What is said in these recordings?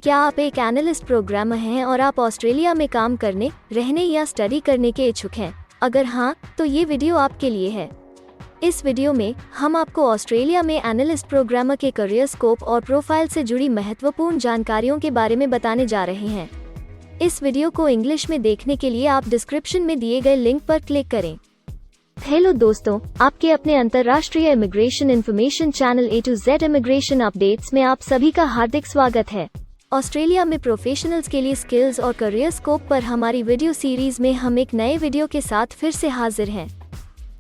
क्या आप एक एनालिस्ट प्रोग्रामर हैं और आप ऑस्ट्रेलिया में काम करने, रहने या स्टडी करने के इच्छुक हैं? अगर हाँ, तो ये वीडियो आपके लिए है। इस वीडियो में हम आपको ऑस्ट्रेलिया में एनालिस्ट प्रोग्रामर के करियर स्कोप और प्रोफाइल से जुड़ी महत्वपूर्ण जानकारियों के बारे में बताने जा रहे हैं। इस वीडियो को इंग्लिश में देखने के लिए आप डिस्क्रिप्शन में दिए गए लिंक पर क्लिक करें। हेलो दोस्तों, आपके अपने अंतर्राष्ट्रीय immigration information channel A to Z immigration updates में आप सभी का हार्दिक स्वागत है। ऑस्ट्रेलिया में प्रोफेशनल्स के लिए स्किल्स और करियर स्कोप पर हमारी वीडियो सीरीज में हम एक नए वीडियो के साथ फिर से हाजिर हैं।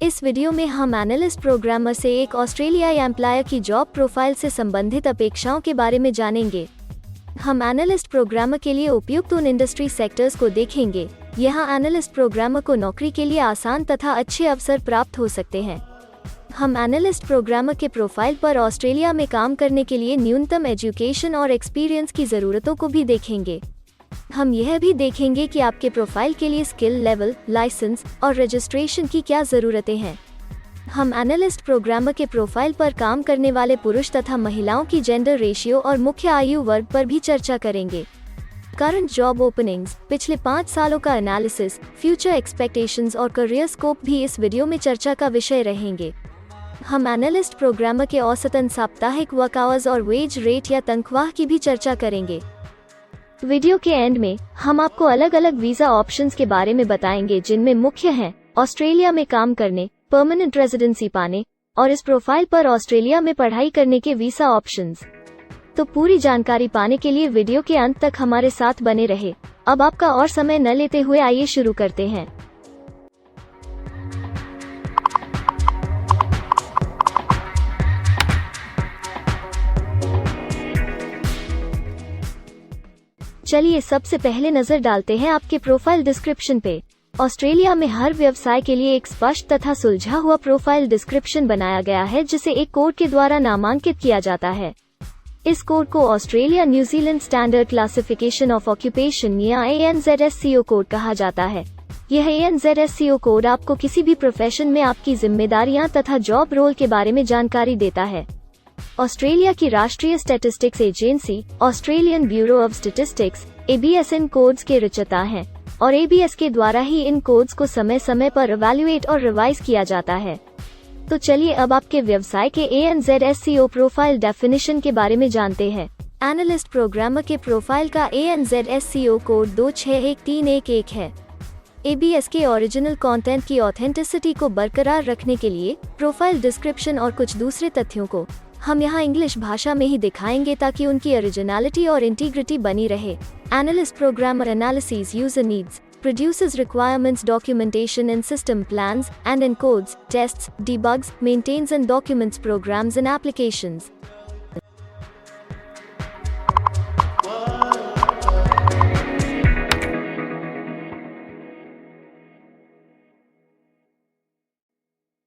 इस वीडियो में हम एनालिस्ट प्रोग्रामर से एक ऑस्ट्रेलियाई एम्प्लॉयर की जॉब प्रोफाइल से संबंधित अपेक्षाओं के बारे में जानेंगे। हम एनालिस्ट प्रोग्रामर के लिए उपयुक्त उन इंडस्ट्री सेक्टर्स को देखेंगे। यहाँ एनालिस्ट प्रोग्रामर को नौकरी के लिए आसान तथा अच्छे अवसर प्राप्त हो सकते हैं। हम एनालिस्ट प्रोग्रामर के प्रोफाइल पर ऑस्ट्रेलिया में काम करने के लिए न्यूनतम एजुकेशन और एक्सपीरियंस की ज़रूरतों को भी देखेंगे। हम यह भी देखेंगे कि आपके प्रोफाइल के लिए स्किल लेवल, लाइसेंस और रजिस्ट्रेशन की क्या ज़रूरतें हैं। हम एनालिस्ट प्रोग्रामर के प्रोफाइल पर काम करने वाले पुरुष तथा महिलाओं की जेंडर रेशियो और मुख्य आयु वर्ग पर भी चर्चा करेंगे। करंट जॉब ओपनिंग्स, पिछले 5 सालों का एनालिसिस, फ्यूचर एक्सपेक्टेशंस और करियर स्कोप भी इस वीडियो में चर्चा का विषय रहेंगे। हम एनालिस्ट प्रोग्रामर के औसतन साप्ताहिक वर्क आवर्स और वेज रेट या तनख्वाह की भी चर्चा करेंगे। वीडियो के एंड में हम आपको अलग अलग वीजा ऑप्शंस के बारे में बताएंगे, जिनमें मुख्य हैं ऑस्ट्रेलिया में काम करने, परमानेंट रेजिडेंसी पाने और इस प्रोफाइल पर ऑस्ट्रेलिया में पढ़ाई करने के वीजा ऑप्शंस। तो पूरी जानकारी पाने के लिए वीडियो के अंत तक हमारे साथ बने रहे। अब आपका और समय न लेते हुए आइए शुरू करते हैं। चलिए सबसे पहले नजर डालते हैं आपके प्रोफाइल डिस्क्रिप्शन पे। ऑस्ट्रेलिया में हर व्यवसाय के लिए एक स्पष्ट तथा सुलझा हुआ प्रोफाइल डिस्क्रिप्शन बनाया गया है, जिसे एक कोड के द्वारा नामांकित किया जाता है। इस कोड को Australia New Zealand standard classification of occupation या ANZSCO कोड कहा जाता है। यह ANZSCO कोड आपको किसी भी प्रोफेशन में आपकी जिम्मेदारियां तथा जॉब रोल के बारे में जानकारी देता है। ऑस्ट्रेलिया की राष्ट्रीय statistics agency, Australian bureau of statistics, ABS in codes के रचयिता हैं और ABS के द्वारा ही इन कोड्स को समय समय पर इवैल्यूएट और रिवाइज किया जाता है। तो चलिए अब आपके व्यवसाय के ANZSCO प्रोफाइल डेफिनेशन के बारे में जानते हैं। एनालिस्ट प्रोग्रामर के प्रोफाइल का ANZSCO कोड 261311 है। ABS के ओरिजिनल कंटेंट की ऑथेंटिसिटी को बरकरार रखने के लिए प्रोफाइल डिस्क्रिप्शन और कुछ दूसरे तथ्यों को हम यहाँ इंग्लिश भाषा में ही दिखाएंगे, ताकि उनकी ओरिजिनलिटी और इंटीग्रिटी बनी रहे। Analyst programmer analysis user needs, produces requirements documentation and system plans, and encodes, tests, debugs, maintains and documents programs and applications.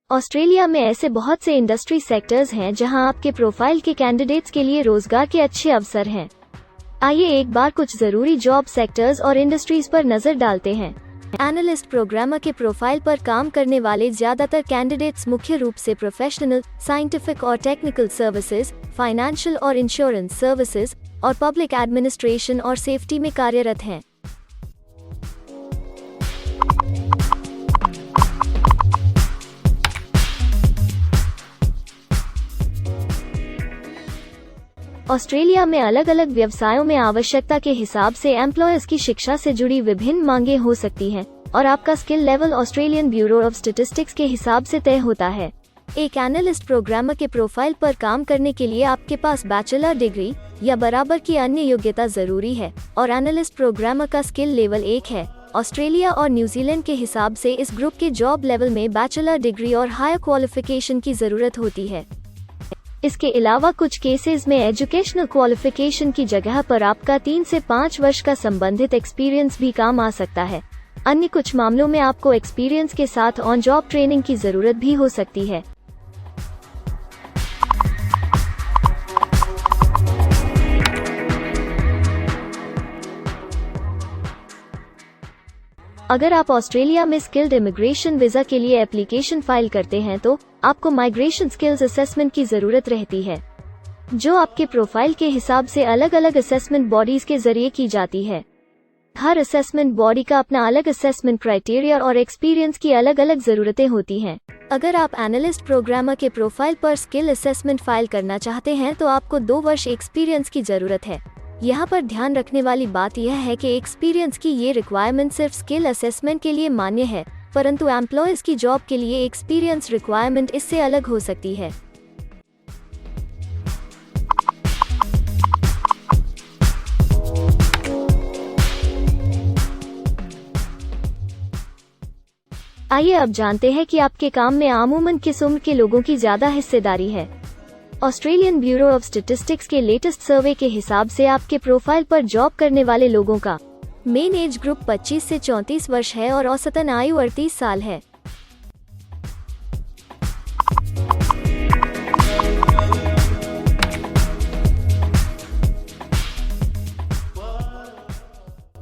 Australia में ऐसे बहुत से इंडस्ट्री सेक्टर्स हैं जहां आपके प्रोफाइल के कैंडिडेट्स के लिए रोजगार के अच्छे अवसर हैं। आइए एक बार कुछ जरूरी जॉब सेक्टर्स और इंडस्ट्रीज पर नजर डालते हैं। एनालिस्ट प्रोग्रामर के प्रोफाइल पर काम करने वाले ज्यादातर कैंडिडेट्स मुख्य रूप से प्रोफेशनल, साइंटिफिक और टेक्निकल सर्विसेज, फाइनेंशियल और इंश्योरेंस सर्विसेज और पब्लिक एडमिनिस्ट्रेशन और सेफ्टी में कार्यरत हैं। ऑस्ट्रेलिया में अलग अलग व्यवसायों में आवश्यकता के हिसाब से एम्प्लॉयर्स की शिक्षा से जुड़ी विभिन्न मांगें हो सकती हैं और आपका skill level Australian bureau of statistics के हिसाब से तय होता है। एक एनालिस्ट प्रोग्रामर के प्रोफाइल पर काम करने के लिए आपके पास बैचलर डिग्री या बराबर की अन्य योग्यता जरूरी है और एनालिस्ट प्रोग्रामर का स्किल लेवल 1 है। ऑस्ट्रेलिया और न्यूजीलैंड के हिसाब से इस ग्रुप के जॉब लेवल में बैचलर डिग्री और हायर क्वालिफिकेशन की जरूरत होती है। इसके अलावा कुछ केसेस में एजुकेशनल क्वालिफिकेशन की जगह पर आपका 3 से 5 वर्ष का संबंधित एक्सपीरियंस भी काम आ सकता है। अन्य कुछ मामलों में आपको एक्सपीरियंस के साथ ऑन जॉब ट्रेनिंग की जरूरत भी हो सकती है। अगर आप ऑस्ट्रेलिया में स्किल्ड इमिग्रेशन वीजा के लिए एप्लीकेशन फाइल करते हैं तो आपको माइग्रेशन स्किल्स असेसमेंट की जरूरत रहती है। जो आपके प्रोफाइल के हिसाब से अलग अलग असेसमेंट बॉडीज के जरिए की जाती है। हर असेसमेंट बॉडी का अपना अलग असेसमेंट क्राइटेरिया और एक्सपीरियंस की अलग अलग जरूरतें होती हैं। अगर आप एनालिस्ट प्रोग्रामर के प्रोफाइल पर स्किल असेसमेंट फाइल करना चाहते हैं तो आपको 2 वर्ष एक्सपीरियंस की जरूरत है। यहाँ पर ध्यान रखने वाली बात यह है कि एक्सपीरियंस की ये रिक्वायरमेंट सिर्फ स्किल असेसमेंट के लिए मान्य है, परंतु एम्प्लॉयज की जॉब के लिए एक्सपीरियंस रिक्वायरमेंट इससे अलग हो सकती है। आइए अब जानते हैं कि आपके काम में आमूमन किस उम्र के लोगों की ज्यादा हिस्सेदारी है। ऑस्ट्रेलियन ब्यूरो ऑफ स्टैटिस्टिक्स के लेटेस्ट सर्वे के हिसाब से आपके प्रोफाइल पर जॉब करने वाले लोगों का मेन एज ग्रुप 25 से 34 वर्ष है और औसतन आयु 38 साल है।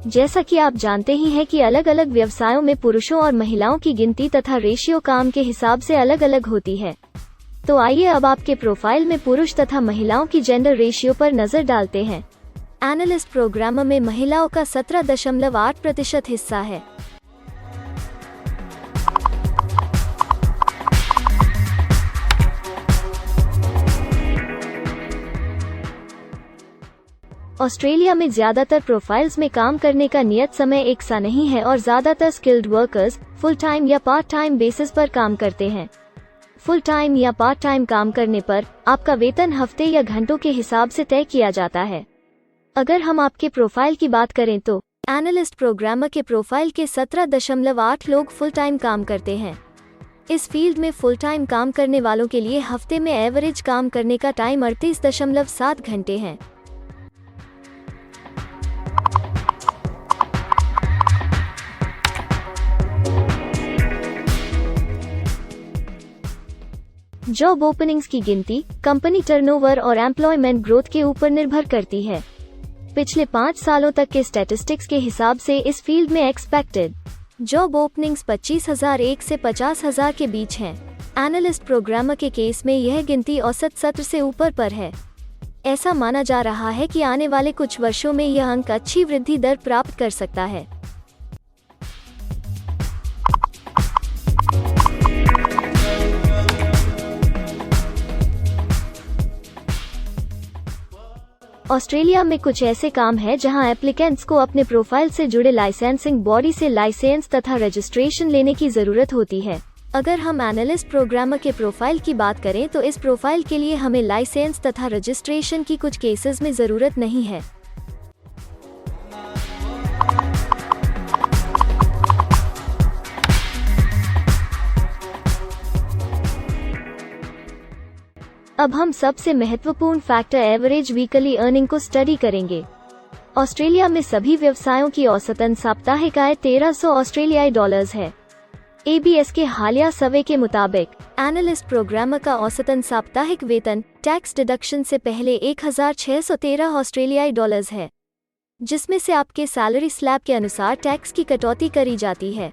जैसा कि आप जानते ही हैं कि अलग अलग व्यवसायों में पुरुषों और महिलाओं की गिनती तथा रेशियो काम के हिसाब से अलग अलग होती है। तो आइए अब आपके प्रोफाइल में पुरुष तथा महिलाओं की जेंडर रेशियो पर नजर डालते हैं। एनालिस्ट प्रोग्रामर में महिलाओं का 17.8% हिस्सा है। ऑस्ट्रेलिया में ज्यादातर प्रोफाइल्स में काम करने का नियत समय एक सा नहीं है और ज्यादातर स्किल्ड वर्कर्स फुल टाइम या पार्ट टाइम बेसिस पर काम करते हैं। फुल टाइम या पार्ट टाइम काम करने पर आपका वेतन हफ्ते या घंटों के हिसाब से तय किया जाता है। अगर हम आपके प्रोफाइल की बात करें तो एनालिस्ट प्रोग्रामर के प्रोफाइल के 17.8 लोग फुल टाइम काम करते हैं। इस फील्ड में फुल टाइम काम करने वालों के लिए हफ्ते में एवरेज काम करने का टाइम 38.7 घंटे है। जॉब ओपनिंग्स की गिनती कंपनी टर्नओवर और एम्प्लॉयमेंट ग्रोथ के ऊपर निर्भर करती है। पिछले 5 सालों तक के स्टैटिस्टिक्स के हिसाब से इस फील्ड में एक्सपेक्टेड जॉब ओपनिंग्स 25,001 से 50,000 के बीच हैं। एनालिस्ट प्रोग्रामर के केस में यह गिनती औसत सत्र से ऊपर पर है। ऐसा माना जा रहा है कि आने वाले कुछ वर्षों में यह अंक अच्छी वृद्धि दर प्राप्त कर सकता है। ऑस्ट्रेलिया में कुछ ऐसे काम हैं जहां एप्लीकेंट्स को अपने प्रोफाइल से जुड़े लाइसेंसिंग बॉडी से लाइसेंस तथा रजिस्ट्रेशन लेने की जरूरत होती है। अगर हम एनालिस्ट प्रोग्रामर के प्रोफाइल की बात करें तो इस प्रोफाइल के लिए हमें लाइसेंस तथा रजिस्ट्रेशन की कुछ केसेस में जरूरत नहीं है। अब हम सबसे महत्वपूर्ण फैक्टर एवरेज वीकली अर्निंग को स्टडी करेंगे। ऑस्ट्रेलिया में सभी व्यवसायों की औसतन साप्ताहिक आय 1300 ऑस्ट्रेलियाई डॉलर्स है। ABS के हालिया सर्वे के मुताबिक एनालिस्ट प्रोग्रामर का औसतन साप्ताहिक वेतन टैक्स डिडक्शन से पहले 1613 ऑस्ट्रेलियाई डॉलर्स है, जिसमें से आपके सैलरी स्लैब के अनुसार टैक्स की कटौती करी जाती है।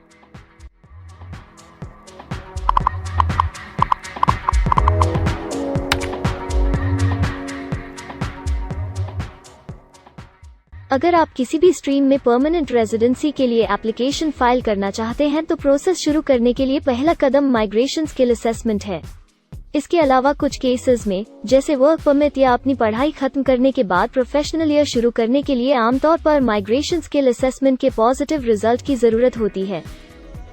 अगर आप किसी भी स्ट्रीम में परमानेंट रेजिडेंसी के लिए एप्लीकेशन फाइल करना चाहते हैं तो प्रोसेस शुरू करने के लिए पहला कदम माइग्रेशन स्किल असेसमेंट है। इसके अलावा कुछ केसेस में जैसे वर्क परमिट या अपनी पढ़ाई खत्म करने के बाद प्रोफेशनल ईयर शुरू करने के लिए आमतौर पर माइग्रेशन स्किल असेसमेंट के पॉजिटिव रिजल्ट की जरूरत होती है।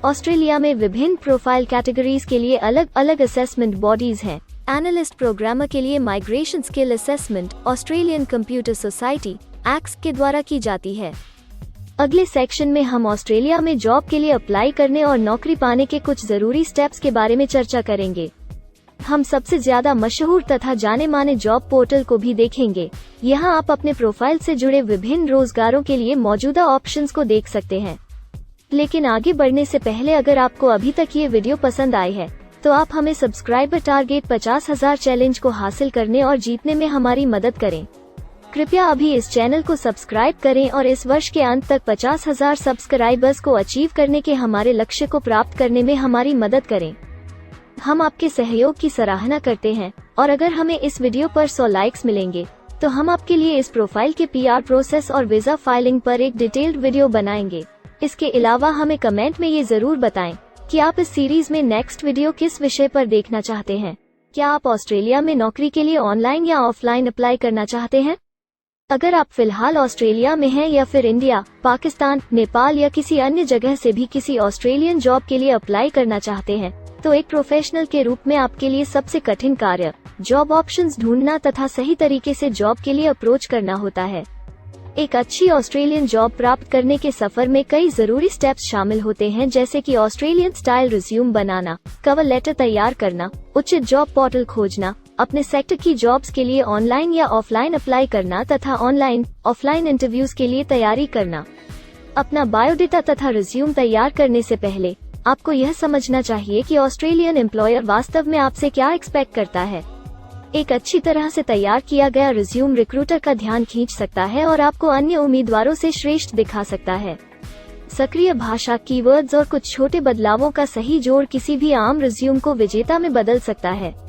ऑस्ट्रेलिया में विभिन्न प्रोफाइल कैटेगरीज के लिए अलग अलग असेसमेंट बॉडीज हैं। एनालिस्ट प्रोग्रामर के लिए migration skill assessment Australian computer society x के द्वारा की जाती है। अगले सेक्शन में हम ऑस्ट्रेलिया में जॉब के लिए अप्लाई करने और नौकरी पाने के कुछ जरूरी स्टेप्स के बारे में चर्चा करेंगे। हम सबसे ज्यादा मशहूर तथा जाने माने जॉब पोर्टल को भी देखेंगे। यहाँ आप अपने प्रोफाइल से जुड़े विभिन्न रोजगारों के लिए मौजूदा ऑप्शंस को देख सकते हैं। लेकिन आगे बढ़ने से पहले अगर आपको अभी तक ये वीडियो पसंद आई है तो आप हमें सब्सक्राइबर टारगेट 50,000 चैलेंज को हासिल करने और जीतने में हमारी मदद करें। कृपया अभी इस चैनल को सब्सक्राइब करें और इस वर्ष के अंत तक 50,000 सब्सक्राइबर्स को अचीव करने के हमारे लक्ष्य को प्राप्त करने में हमारी मदद करें। हम आपके सहयोग की सराहना करते हैं और अगर हमें इस वीडियो पर 100 लाइक्स मिलेंगे तो हम आपके लिए इस प्रोफाइल के PR प्रोसेस और वीजा फाइलिंग पर एक डिटेल्ड वीडियो बनाएंगे। इसके अलावा हमें कमेंट में ये जरूर बताएं कि आप इस सीरीज में नेक्स्ट वीडियो किस विषय पर देखना चाहते हैं। क्या आप ऑस्ट्रेलिया में नौकरी के लिए ऑनलाइन या ऑफलाइन अप्लाई करना चाहते हैं? अगर आप फिलहाल ऑस्ट्रेलिया में हैं या फिर इंडिया, पाकिस्तान, नेपाल या किसी अन्य जगह से भी किसी ऑस्ट्रेलियन जॉब के लिए अप्लाई करना चाहते हैं तो एक प्रोफेशनल के रूप में आपके लिए सबसे कठिन कार्य जॉब ऑप्शंस ढूंढना तथा सही तरीके से जॉब के लिए अप्रोच करना होता है। एक अच्छी ऑस्ट्रेलियन जॉब प्राप्त करने के सफर में कई जरूरी स्टेप्स शामिल होते हैं, जैसे कि ऑस्ट्रेलियन स्टाइल रिज्यूम बनाना, कवर लेटर तैयार करना, उचित जॉब पोर्टल खोजना, अपने सेक्टर की जॉब्स के लिए ऑनलाइन या ऑफलाइन अप्लाई करना तथा ऑनलाइन ऑफलाइन इंटरव्यूज के लिए तैयारी करना। अपना बायोडेटा तथा रिज्यूम तैयार करने से पहले आपको यह समझना चाहिए कि ऑस्ट्रेलियन एम्प्लॉयर वास्तव में आपसे क्या एक्सपेक्ट करता है। एक अच्छी तरह से तैयार किया गया रिज्यूम रिक्रूटर का ध्यान खींच सकता है और आपको अन्य उम्मीदवारों से श्रेष्ठ दिखा सकता है। सक्रिय भाषा, कीवर्ड्स और कुछ छोटे बदलावों का सही जोड़ किसी भी आम रिज्यूम को विजेता में बदल सकता है।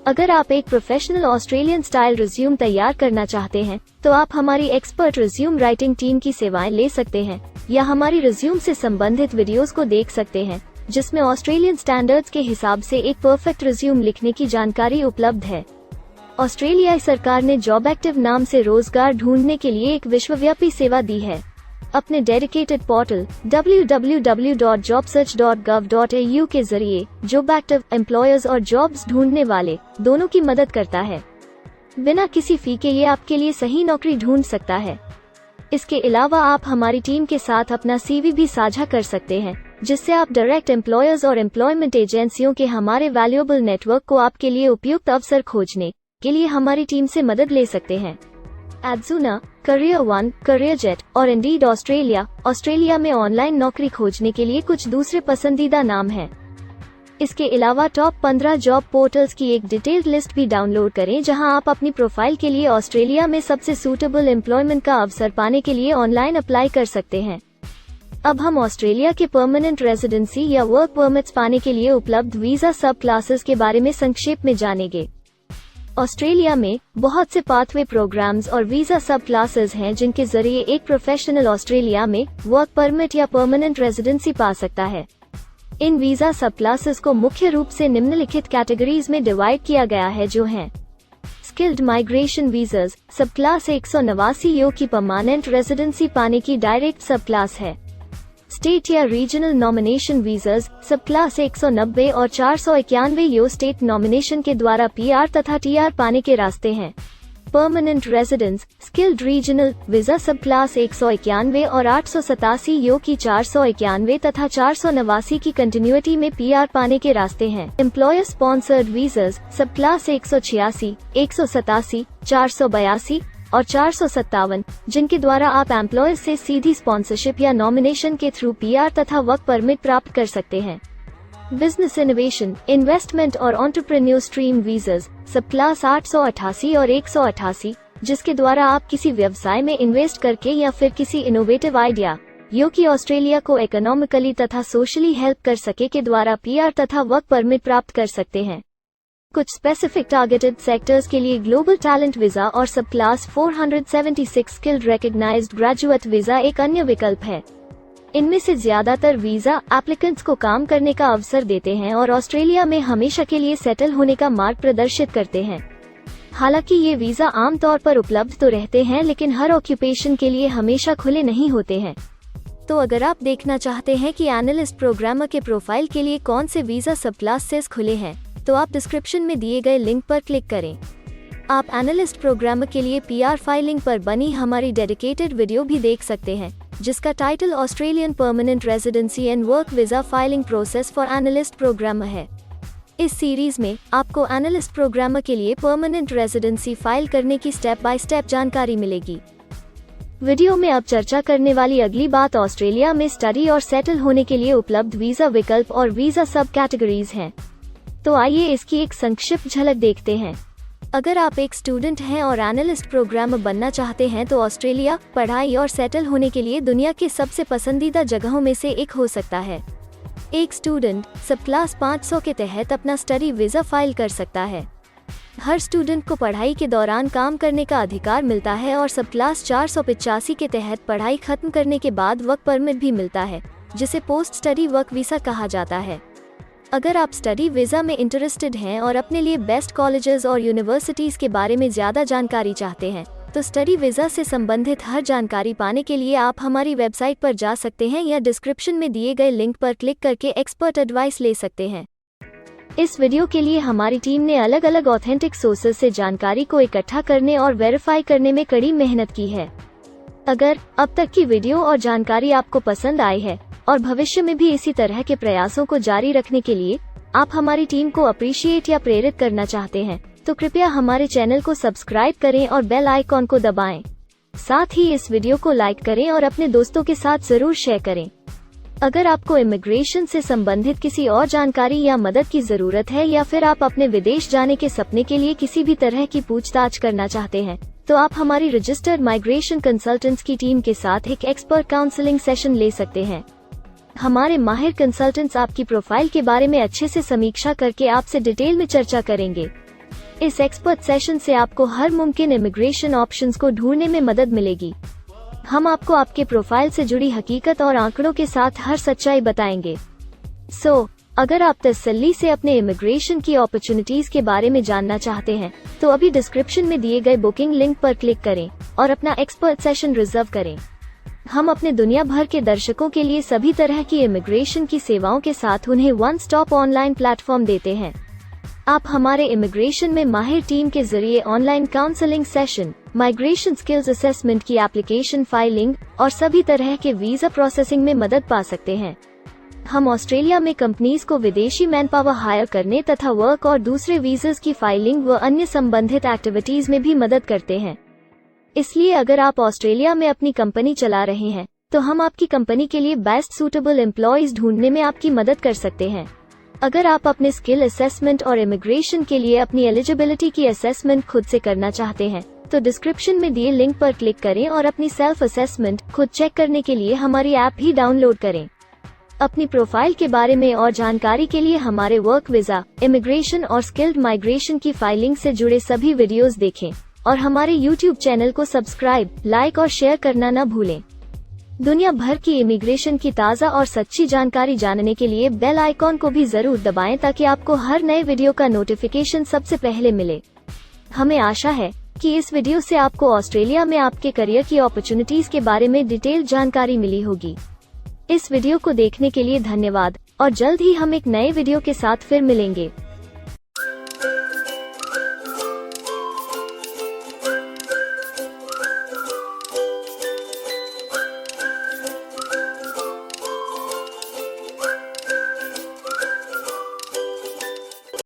अगर आप एक प्रोफेशनल ऑस्ट्रेलियन स्टाइल रिज्यूम तैयार करना चाहते हैं तो आप हमारी एक्सपर्ट रिज्यूम राइटिंग टीम की सेवाएं ले सकते हैं या हमारी रिज्यूम से संबंधित वीडियोस को देख सकते हैं, जिसमें ऑस्ट्रेलियन स्टैंडर्ड्स के हिसाब से एक परफेक्ट रिज्यूम लिखने की जानकारी उपलब्ध है। ऑस्ट्रेलियाई सरकार ने जॉब एक्टिव नाम से रोजगार ढूंढने के लिए एक विश्वव्यापी सेवा दी है। अपने डेडिकेटेड पोर्टल www.jobsearch.gov.au के जरिए जॉब एक्टिव एम्प्लॉयर्स और जॉब्स ढूंढने वाले दोनों की मदद करता है। बिना किसी फी के ये आपके लिए सही नौकरी ढूंढ सकता है। इसके अलावा आप हमारी टीम के साथ अपना CV भी साझा कर सकते हैं, जिससे आप डायरेक्ट एम्प्लॉयर्स और एम्प्लॉयमेंट एजेंसियों के हमारे वैल्यूएबल नेटवर्क को आपके लिए उपयुक्त अवसर खोजने के लिए हमारी टीम से मदद ले सकते हैं। एडजूना, करियर वन, करियर जेट और इंडीड ऑस्ट्रेलिया में ऑनलाइन नौकरी खोजने के लिए कुछ दूसरे पसंदीदा नाम हैं। इसके अलावा टॉप 15 जॉब पोर्टल्स की एक डिटेल्ड लिस्ट भी डाउनलोड करें, जहां आप अपनी प्रोफाइल के लिए ऑस्ट्रेलिया में सबसे सूटेबल एम्प्लॉयमेंट का अवसर पाने के लिए ऑनलाइन अप्लाई कर सकते हैं। अब हम ऑस्ट्रेलिया के परमानेंट रेजिडेंसी या वर्क परमिट्स पाने के लिए उपलब्ध वीजा सब क्लासेस के बारे में संक्षेप में जानेंगे। ऑस्ट्रेलिया में बहुत से पाथवे प्रोग्राम्स और वीजा सब क्लासेस हैं, जिनके जरिए एक प्रोफेशनल ऑस्ट्रेलिया में वर्क परमिट या परमानेंट रेजिडेंसी पा सकता है। इन वीजा सब क्लासेस को मुख्य रूप से निम्नलिखित कैटेगरीज में डिवाइड किया गया है, जो हैं स्किल्ड माइग्रेशन वीजास सब क्लास 189 यो की परमानेंट रेजिडेंसी पाने की डायरेक्ट सब क्लास है। स्टेट या रीजनल नॉमिनेशन वीजास सब क्लास 190 और 491 यो स्टेट नॉमिनेशन के द्वारा PR तथा TR पाने के रास्ते हैं। Permanent residence skilled regional visa सब क्लास 191 और 887 यो की 491 तथा 489 की कंटिन्यूटी में PR पाने के रास्ते हैं। एम्प्लॉयर स्पॉन्सर्ड वीजास सब क्लास 186, 187, 482 और 457, जिनके द्वारा आप एम्प्लॉयर से सीधी स्पॉन्सरशिप या नॉमिनेशन के थ्रू PR तथा वर्क परमिट प्राप्त कर सकते हैं। बिजनेस इनोवेशन, इन्वेस्टमेंट और एंटरप्रेन्योर स्ट्रीम वीजास सब क्लास 888 और 188, जिसके द्वारा आप किसी व्यवसाय में इन्वेस्ट करके या फिर किसी इनोवेटिव आइडिया यो कि ऑस्ट्रेलिया को इकोनॉमिकली तथा सोशली हेल्प कर सके के द्वारा PR तथा वर्क परमिट प्राप्त कर सकते हैं। कुछ स्पेसिफिक टारगेटेड सेक्टर्स के लिए ग्लोबल टैलेंट वीजा और subclass 476 skilled recognised graduate visa एक अन्य विकल्प है। इनमें से ज्यादातर वीजा एप्लीकेंट्स को काम करने का अवसर देते हैं और ऑस्ट्रेलिया में हमेशा के लिए सेटल होने का मार्ग प्रदर्शित करते हैं। हालांकि ये वीजा आमतौर पर उपलब्ध तो रहते हैं, लेकिन हर ऑक्यूपेशन के लिए हमेशा खुले नहीं होते हैं। तो अगर आप देखना चाहते हैं कि एनालिस्ट प्रोग्रामर के प्रोफाइल के लिए कौन से वीजा सब क्लासेस खुले हैं, तो आप डिस्क्रिप्शन में दिए गए लिंक पर क्लिक करें। आप एनालिस्ट प्रोग्रामर के लिए PR फाइलिंग पर बनी हमारी डेडिकेटेड वीडियो भी देख सकते हैं, जिसका title Australian permanent residency and work visa filing process for analyst programmer है। इस सीरीज में आपको एनालिस्ट प्रोग्रामर के लिए परमानेंट रेजिडेंसी फाइल करने की स्टेप बाय स्टेप जानकारी मिलेगी। वीडियो में अब चर्चा करने वाली अगली बात ऑस्ट्रेलिया में स्टडी और सेटल होने के लिए उपलब्ध वीजा विकल्प और वीजा सब कैटेगरीज हैं। तो आइए इसकी एक संक्षिप्त झलक देखते हैं। अगर आप एक स्टूडेंट हैं और एनालिस्ट प्रोग्रामर बनना चाहते हैं तो ऑस्ट्रेलिया पढ़ाई और सेटल होने के लिए दुनिया के सबसे पसंदीदा जगहों में से एक हो सकता है। एक स्टूडेंट सब क्लास 500 के तहत अपना स्टडी वीज़ा फाइल कर सकता है। हर स्टूडेंट को पढ़ाई के दौरान काम करने का अधिकार मिलता है और सब क्लास 485 के तहत पढ़ाई खत्म करने के बाद वर्क परमिट भी मिलता है, जिसे पोस्ट स्टडी वर्क वीज़ा कहा जाता है। अगर आप स्टडी वीज़ा में इंटरेस्टेड हैं और अपने लिए बेस्ट कॉलेजेस और यूनिवर्सिटीज़ के बारे में ज़्यादा जानकारी चाहते हैं, तो स्टडी वीज़ा से संबंधित हर जानकारी पाने के लिए आप हमारी वेबसाइट पर जा सकते हैं या डिस्क्रिप्शन में दिए गए लिंक पर क्लिक करके एक्सपर्ट एडवाइस ले सकते हैं। इस वीडियो के लिए हमारी टीम ने अलग अलग ऑथेंटिक सोर्सेज से जानकारी को इकट्ठा करने और वेरीफाई करने में कड़ी मेहनत की है। अगर अब तक की वीडियो और जानकारी आपको पसंद आई है और भविष्य में भी इसी तरह के प्रयासों को जारी रखने के लिए आप हमारी टीम को अप्रिशिएट या प्रेरित करना चाहते हैं, तो कृपया हमारे चैनल को सब्सक्राइब करें और बेल आइकॉन को दबाएं। साथ ही इस वीडियो को लाइक करें और अपने दोस्तों के साथ जरूर शेयर करें। अगर आपको इमिग्रेशन से संबंधित किसी और जानकारी या मदद की जरूरत है या फिर आप अपने विदेश जाने के सपने के लिए किसी भी तरह की पूछताछ करना चाहते हैं, तो आप हमारी रजिस्टर्ड माइग्रेशन कंसल्टेंट्स की टीम के साथ एक एक्सपर्ट काउंसलिंग सेशन ले सकते हैं। हमारे माहिर कंसल्टेंट्स आपकी प्रोफाइल के बारे में अच्छे से समीक्षा करके आपसे डिटेल में चर्चा करेंगे। इस एक्सपर्ट सेशन से आपको हर मुमकिन इमिग्रेशन ऑप्शंस को ढूंढने में मदद मिलेगी। हम आपको आपके प्रोफाइल से जुड़ी हकीकत और आंकड़ों के साथ हर सच्चाई बताएंगे। अगर आप तसल्ली से अपने इमिग्रेशन की अपॉर्चुनिटीज के बारे में जानना चाहते हैं, तो अभी डिस्क्रिप्शन में दिए गए बुकिंग लिंक पर क्लिक करें और अपना एक्सपर्ट सेशन रिजर्व करें। हम अपने दुनिया भर के दर्शकों के लिए सभी तरह की इमिग्रेशन की सेवाओं के साथ उन्हें वन स्टॉप ऑनलाइन प्लेटफॉर्म देते हैं। आप हमारे इमिग्रेशन में माहिर टीम के जरिए online counselling session, migration skills assessment की एप्लीकेशन फाइलिंग और सभी तरह के वीजा प्रोसेसिंग में मदद पा सकते हैं। हम ऑस्ट्रेलिया में कंपनीज को विदेशी मैन पावर हायर करने तथा वर्क और दूसरे वीजास की फाइलिंग व अन्य संबंधित एक्टिविटीज में भी मदद करते हैं। इसलिए अगर आप ऑस्ट्रेलिया में अपनी कंपनी चला रहे हैं, तो हम आपकी कंपनी के लिए बेस्ट सूटेबल एम्प्लॉयज ढूंढने में आपकी मदद कर सकते हैं। अगर आप अपने स्किल असेसमेंट और इमिग्रेशन के लिए अपनी एलिजिबिलिटी की असेसमेंट खुद से करना चाहते हैं, तो डिस्क्रिप्शन में दिए लिंक पर क्लिक करें और अपनी सेल्फ असेसमेंट खुद चेक करने के लिए हमारी ऐप भी डाउनलोड करें। अपनी प्रोफाइल के बारे में और जानकारी के लिए हमारे वर्क वीजा, इमिग्रेशन और स्किल्ड माइग्रेशन की फाइलिंग से जुड़े सभी वीडियोस देखें और हमारे YouTube चैनल को सब्सक्राइब, लाइक और शेयर करना न भूलें। दुनिया भर की इमिग्रेशन की ताज़ा और सच्ची जानकारी जानने के लिए बेल आइकॉन को भी जरूर दबाएं ताकि आपको हर नए वीडियो का नोटिफिकेशन सबसे पहले मिले। हमें आशा है कि इस वीडियो से आपको ऑस्ट्रेलिया में आपके करियर की अपॉर्चुनिटीज के बारे में डिटेल जानकारी मिली होगी। इस वीडियो को देखने के लिए धन्यवाद और जल्द ही हम एक नए वीडियो के साथ फिर मिलेंगे।